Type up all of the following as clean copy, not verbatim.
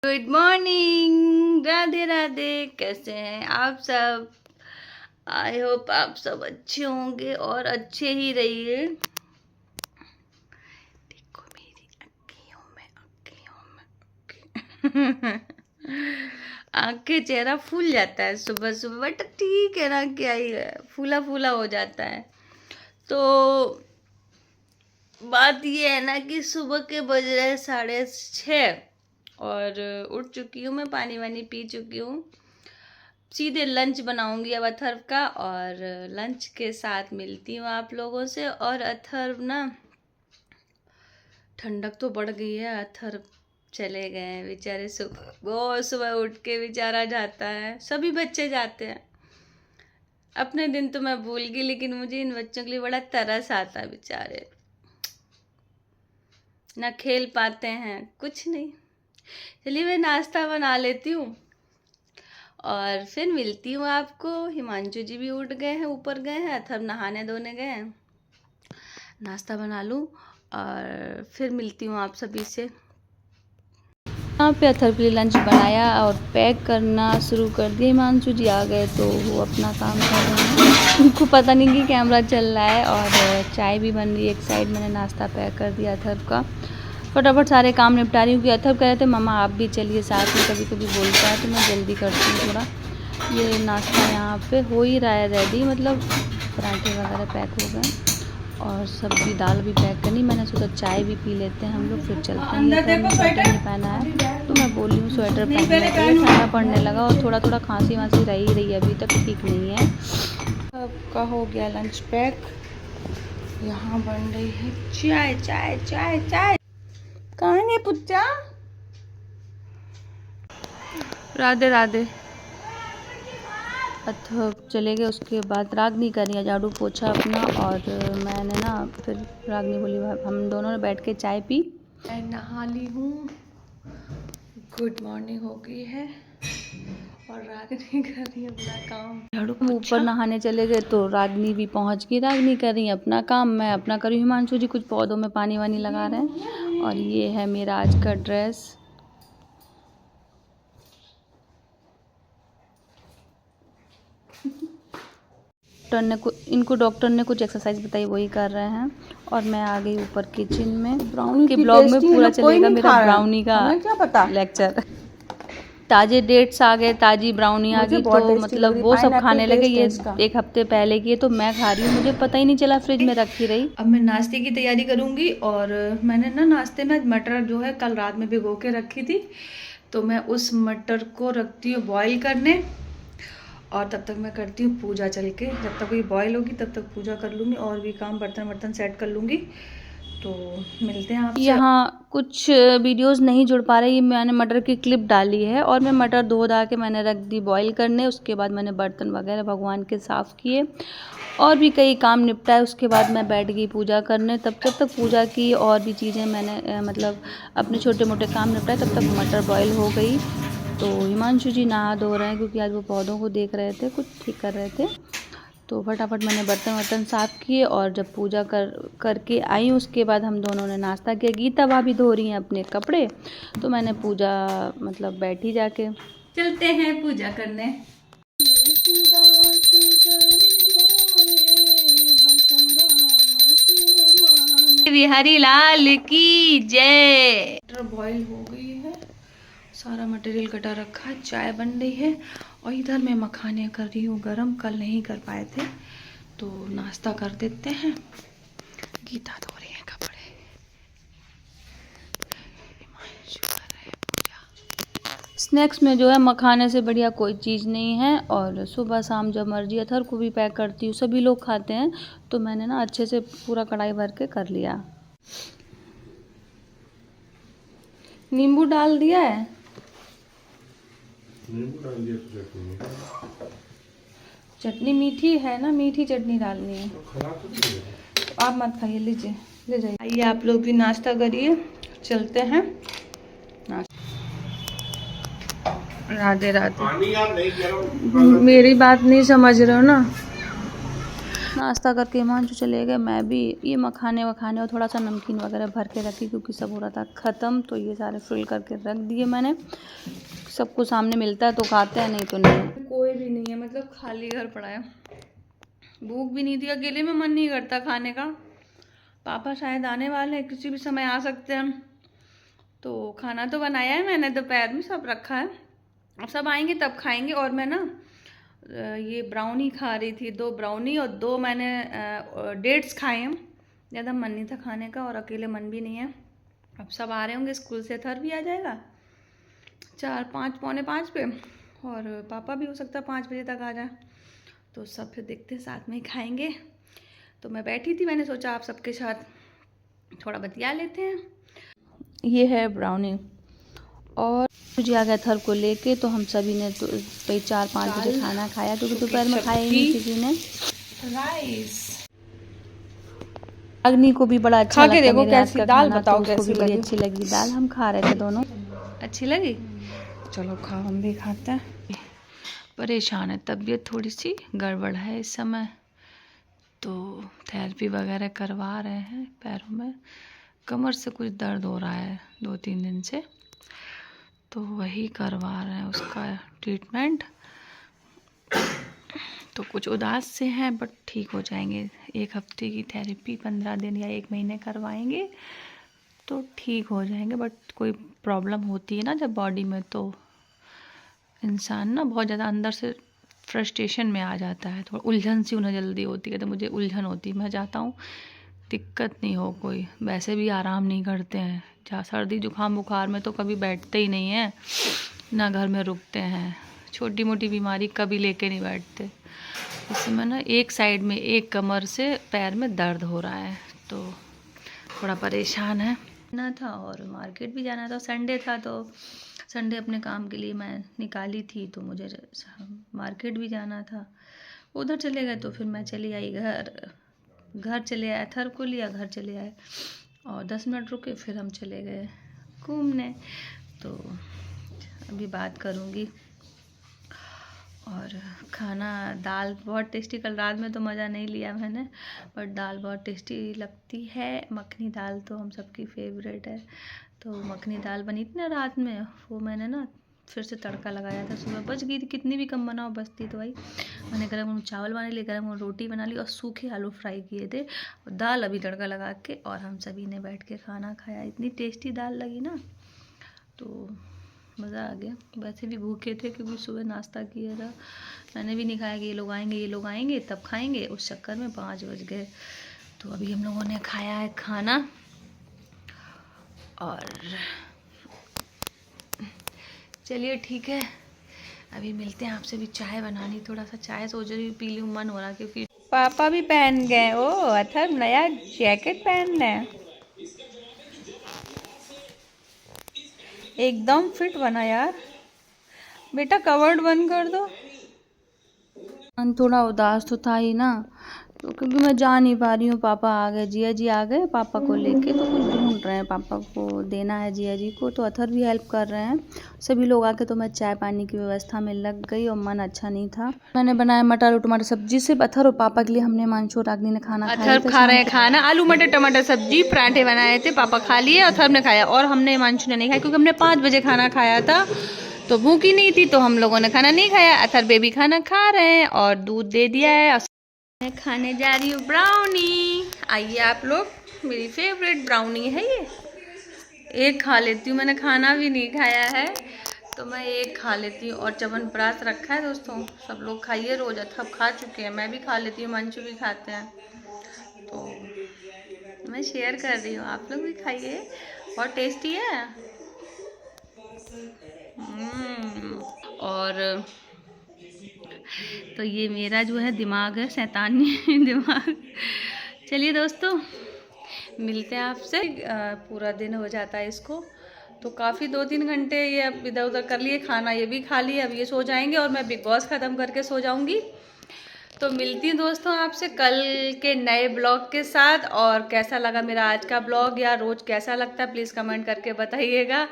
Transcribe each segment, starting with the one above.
Good morning, Radhe Radhe. कैसे हैं आप सब? आई होप आप सब अच्छे होंगे और अच्छे ही रहिए। देखो मेरी आँखें आँखें चेहरा फूल जाता है सुबह सुबह, बट ठीक है ना, क्या ही है, फूला फूला हो जाता है। तो बात ये है ना कि सुबह के बज रहे 6:30 और उठ चुकी हूँ मैं, पानी वानी पी चुकी हूँ। सीधे लंच बनाऊंगी अब अथर्व का, और लंच के साथ मिलती हूँ आप लोगों से। और अथर्व ना, ठंडक तो बढ़ गई है, अथर्व चले गए हैं बेचारे। सुबह बहुत सुबह उठ के बेचारा जाता है, सभी बच्चे जाते हैं। अपने दिन तो मैं भूल गई, लेकिन मुझे इन बच्चों के लिए बड़ा तरस आता है। बेचारे ना खेल पाते हैं, कुछ नहीं। चलिए मैं नाश्ता बना लेती हूँ और फिर मिलती हूँ आपको। हिमांशु जी भी उठ गए हैं, ऊपर गए हैं, अथर्व नहाने धोने गए हैं। नाश्ता बना लूँ और फिर मिलती हूँ आप सभी से। यहाँ पे अथर्व के लिए लंच बनाया और पैक करना शुरू कर दिया। हिमांशु जी आ गए तो वो अपना काम कर रहे हैं, उनको पता नहीं कि कैमरा चल रहा है। और चाय भी बन रही है, एक साइड मैंने नाश्ता पैक कर दिया अथर्व का। फटाफट सारे काम निपटा रही हूँ कि अथर्व कह रहे थे मम्मा आप भी चलिए साथ में, कभी कभी बोलता है, तो मैं जल्दी करती हूँ थोड़ा। ये नाश्ता यहाँ पे हो ही रहा है रेडी, मतलब पराठे वगैरह पैक हो गए और सब्जी दाल भी पैक करनी। मैंने सोचा चाय भी पी लेते हैं हम लोग, फिर चलते हैं। स्वेटर नहीं पहना है तो मैं बोल रही हूँ स्वेटर पहनने के लिए। ठंडा पड़ने लगा और थोड़ा थोड़ा खांसी वांसी रही है, अभी तक ठीक नहीं है। सबका हो गया लंच पैक। यहाँ बन रही है चाय चाय चाय चाय। कहाँ है पुच्चा? राधे राधे। अथर्व चले गए, उसके बाद रागनी कर रही है झाड़ू पोछा अपना। और मैंने ना फिर रागनी बोली, हम दोनों ने बैठ के चाय पी। मैं नहा ली हूँ, गुड मॉर्निंग हो गई है और रागनी कर रही है अपना काम। झाड़ू ऊपर नहाने चले गए तो रागनी भी पहुँच गई। रागनी कर रही है अपना काम, मैं अपना करी। हिमांशु जी कुछ पौधों में पानी वानी लगा रहे हैं। और ये है मेरा आज का ड्रेस। इनको डॉक्टर ने कुछ एक्सरसाइज बताई, वही कर रहे हैं। और मैं आ गई ऊपर किचन में। ब्राउनी के ब्लॉग में पूरा चलेगा मेरा ब्राउनी का क्या पता लेक्चर। ताजे डेट्स आ गए, ताजी ब्राउनी आ गई, तो मतलब वो सब खाने लगे। ये 1 हफ्ते पहले की है तो मैं खा रही हूँ, मुझे पता ही नहीं चला, फ्रिज में रखी रही। अब मैं नाश्ते की तैयारी करूँगी। और मैंने ना नाश्ते में मटर जो है कल रात में भिगो के रखी थी, तो मैं उस मटर को रखती हूँ बॉईल करने। और तब तक मैं करती हूँ पूजा चल के। जब तक ये बॉईल होगी तब तक पूजा कर लूँगी और भी काम बर्तन वर्तन सेट कर लूँगी। तो मिलते हैं आपसे। यहाँ कुछ वीडियोस नहीं जुड़ पा रही, मैंने मटर की क्लिप डाली है। और मैं मटर धो धा के मैंने रख दी बॉईल करने। उसके बाद मैंने बर्तन वगैरह भगवान के साफ़ किए और भी कई काम निपटाए। उसके बाद मैं बैठ गई पूजा करने। जब तक पूजा की और भी चीज़ें मैंने मतलब अपने छोटे मोटे काम निपटाए, तब तक मटर बॉईल हो गई। तो हिमांशु जी नहा धो रहे हैं क्योंकि आज वो पौधों को देख रहे थे, कुछ ठीक कर रहे थे। तो फटाफट मैंने बर्तन वर्तन साफ़ किए और जब पूजा करके आई उसके बाद हम दोनों ने नाश्ता किया। गीता भाभी धो रही हैं अपने कपड़े, तो मैंने पूजा मतलब बैठी जाके। चलते हैं पूजा करने। बिहारी लाल की जय। मटर बॉईल हो गई है, सारा मटेरियल कटा रखा है, चाय बन रही है। और इधर मैं मखाने कर रही हूँ गरम, कल नहीं कर पाए थे तो नाश्ता कर देते हैं। गीता धो रही है कपड़े, कर रहे हैं पूजा। स्नैक्स में जो है मखाने से बढ़िया कोई चीज़ नहीं है। और सुबह शाम जब मर्जी अथर को भी पैक करती हूँ, सभी लोग खाते हैं, तो मैंने ना अच्छे से पूरा कढ़ाई भर के कर लिया। नींबू डाल दिया है, चटनी मीठी है ना, मीठी चटनी डालनी है। तो आप मत खाइए, लीजिए ले जाइए। आइए आप लोग भी नाश्ता करिए, चलते हैं। राधे राधे। मेरी बात नहीं समझ रहे हो ना, नाश्ता करके हिमांशु चले गए, मैं भी ये मखाने वखाने और थोड़ा सा नमकीन वगैरह भर के रखी क्योंकि सब हो रहा था ख़त्म, तो ये सारे फिल करके रख दिए मैंने। सबको सामने मिलता है तो खाते हैं, नहीं तो नहीं। कोई भी नहीं है, मतलब खाली घर पड़ा है, भूख भी नहीं थी, अकेले में मन नहीं करता खाने का। पापा शायद आने वाले हैं, किसी भी समय आ सकते हैं, तो खाना तो बनाया है मैंने, दोपहर में सब रखा है, अब सब आएंगे तब खाएंगे। और मैं ना ये ब्राउनी खा रही थी, 2 ब्राउनी और 2 मैंने डेट्स खाए हैं, ज़्यादा मन नहीं था खाने का और अकेले मन भी नहीं है। अब सब आ रहे होंगे स्कूल से, थर भी आ जाएगा 4, 5, पौने 5 पे, और पापा भी हो सकता है 5 बजे तक आ जाए, तो सब फिर देखते हैं साथ में ही खाएंगे। तो मैं बैठी थी, मैंने सोचा आप सबके साथ थोड़ा बतिया लेते हैं। ये है ब्राउनी, और मुझे आ गया थर को लेके, तो हम सभी ने तो 4-5 बजे खाना खाया क्योंकि दोपहर में खाया ही नहीं किसी ने। राइस अग्नि को भी बड़ा अच्छा लगा देखो कैसी दाल, बताओ तो कैसी लगी। अच्छी लगी दाल, हम खा रहे थे दोनों, अच्छी लगी। चलो खाओ, हम भी खाते हैं। परेशान है, तबीयत थोड़ी सी गड़बड़ है इस समय, तो थेरेपी वगैरह करवा रहे हैं पैरों में, कमर से कुछ दर्द हो रहा है 2-3 दिन से, तो वही करवा रहे हैं उसका ट्रीटमेंट। तो कुछ उदास से हैं बट ठीक हो जाएंगे। 1 हफ्ते की थेरेपी 15 दिन या 1 महीने करवाएंगे तो ठीक हो जाएंगे। बट कोई प्रॉब्लम होती है ना जब बॉडी में, तो इंसान ना बहुत ज़्यादा अंदर से फ्रस्ट्रेशन में आ जाता है, थोड़ा उलझन सी उन्हें जल्दी होती है, तो मुझे उलझन होती है, मैं चाहता हूँ दिक्कत नहीं हो कोई। वैसे भी आराम नहीं करते हैं, जहाँ सर्दी जुकाम बुखार में तो कभी बैठते ही नहीं हैं, ना घर में रुकते हैं, छोटी मोटी बीमारी कभी लेके नहीं बैठते। इसमें ना एक साइड में, एक कमर से पैर में दर्द हो रहा है, तो थोड़ा परेशान है ना था। और मार्केट भी जाना था, संडे था, तो संडे अपने काम के लिए मैं निकाली थी, तो मुझे मार्केट भी जाना था। उधर चले गए तो फिर मैं चली आई घर चले आए, थर को लिया, घर चले आए और 10 मिनट रुके, फिर हम चले गए घूमने। तो अभी बात करूँगी। और खाना, दाल बहुत टेस्टी, कल रात में तो मज़ा नहीं लिया मैंने, बट दाल बहुत टेस्टी लगती है। मखनी दाल तो हम सबकी फेवरेट है, तो मखनी दाल बनी थी ना रात में, वो मैंने ना फिर से तड़का लगाया था। सुबह बच गई थी, कितनी भी कम बनाओ बचती तो भाई, मैंने गरम चावल बना लिए, गरम रोटी बना ली और सूखे आलू फ्राई किए थे, और दाल अभी तड़का लगा के, और हम सभी ने बैठ के खाना खाया। इतनी टेस्टी दाल लगी ना, तो मज़ा आ गया। वैसे भी भूखे थे क्योंकि सुबह नाश्ता किया था, मैंने भी नहीं खाया कि ये लोग आएंगे तब खाएंगे, उस चक्कर में 5 बज गए। तो अभी हम लोगों ने खाया है खाना, और चलिए ठीक है, अभी मिलते हैं आपसे। भी चाय बनानी, थोड़ा सा चाय सोच रही हूँ पी लूँ, मन हो रहा क्योंकि पापा भी पहन गए। ओ अथर नया जैकेट पहन रहे, एकदम फिट बना यार। बेटा कवर्ड बंद कर दो। थोड़ा उदास तो था ही ना, तो क्योंकि मैं जा नहीं पा रही हूँ। पापा आ गए, जिया जी आ गए पापा को लेके, तो कुछ ढूंढ रहे हैं, पापा को देना है जिया जी को, तो अथर भी हेल्प कर रहे हैं सभी लोग आके। तो मैं चाय पानी की व्यवस्था में लग गई और मन अच्छा नहीं था। मैंने बनाया मटर और टमाटर सब्जी, सिर्फ अथर और पापा के लिए हमने मानसू और रागनी ने खाना खाया। अथर खा रहे हैं खाना, आलू मटर टमाटर सब्जी, पराठे बनाए थे, पापा खा लिए, अथर ने खाया, और हमने मानसू ने नहीं खाया क्योंकि हमने 5 बजे खाना खाया था, तो भूख ही नहीं थी, तो हम लोगों ने खाना नहीं खाया। अथर बेबी खाना खा रहे हैं और दूध दे दिया है। मैं खाने जा रही हूँ ब्राउनी, आइए आप लोग, मेरी फेवरेट ब्राउनी है ये। एक खा लेती हूँ, मैंने खाना भी नहीं खाया है, तो मैं एक खा लेती हूँ। और च्यवनप्राश रखा है दोस्तों, सब लोग खाइए, रोज अथब खा चुके हैं, मैं भी खा लेती हूँ, मंचू भी खाते हैं, तो मैं शेयर कर रही हूँ, आप लोग भी खाइए, बहुत टेस्टी है। और तो ये मेरा जो है दिमाग है, शैतानी दिमाग। चलिए दोस्तों, मिलते हैं आपसे। पूरा दिन हो जाता है इसको, तो काफ़ी 2-3 घंटे ये अब इधर उधर कर लिए, खाना ये भी खा लिया, अब ये सो जाएंगे और मैं बिग बॉस ख़त्म करके सो जाऊंगी। तो मिलती हूँ दोस्तों आपसे कल के नए ब्लॉग के साथ। और कैसा लगा मेरा आज का ब्लॉग, या रोज़ कैसा लगता है, प्लीज़ कमेंट करके बताइएगा।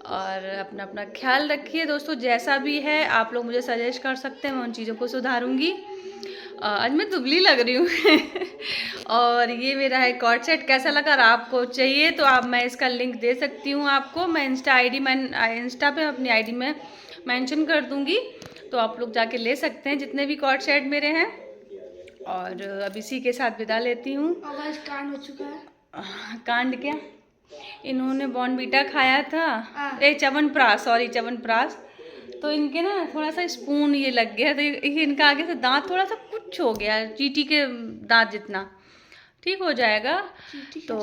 और अपना अपना ख्याल रखिए दोस्तों, जैसा भी है आप लोग मुझे सजेस्ट कर सकते हैं, मैं उन चीज़ों को सुधारूँगी। आज मैं दुबली लग रही हूँ और ये मेरा है कॉर्ड सेट। कैसा लगा? अगर आपको चाहिए तो आप, मैं इसका लिंक दे सकती हूँ आपको। मैं इंस्टा पे अपनी आईडी में मेंशन कर दूँगी, तो आप लोग जाके ले सकते हैं जितने भी कॉर्ड सेट मेरे हैं। और अब इसी के साथ विदा लेती हूँ। कांड हो चुका है। कांड क्या? इन्होंने बॉर्नवीटा खाया था, च्यवनप्राश, सॉरी च्यवनप्राश। तो इनके ना थोड़ा सा स्पून ये लग गया, तो ये इनका आगे से दांत थोड़ा सा कुछ हो गया, चींटी के दांत जितना। ठीक हो जाएगा। तो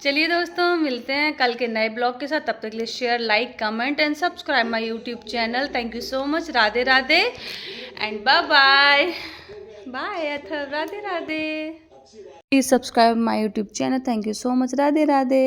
चलिए दोस्तों, मिलते हैं कल के नए ब्लॉग के साथ। तब तक के लिए share, like, comment and subscribe my YouTube channel. Thank you so much. Radhe Radhe and bye bye. Bye Atharva, Radhe Radhe. Please subscribe my YouTube channel. Thank you so much. Radhe Radhe.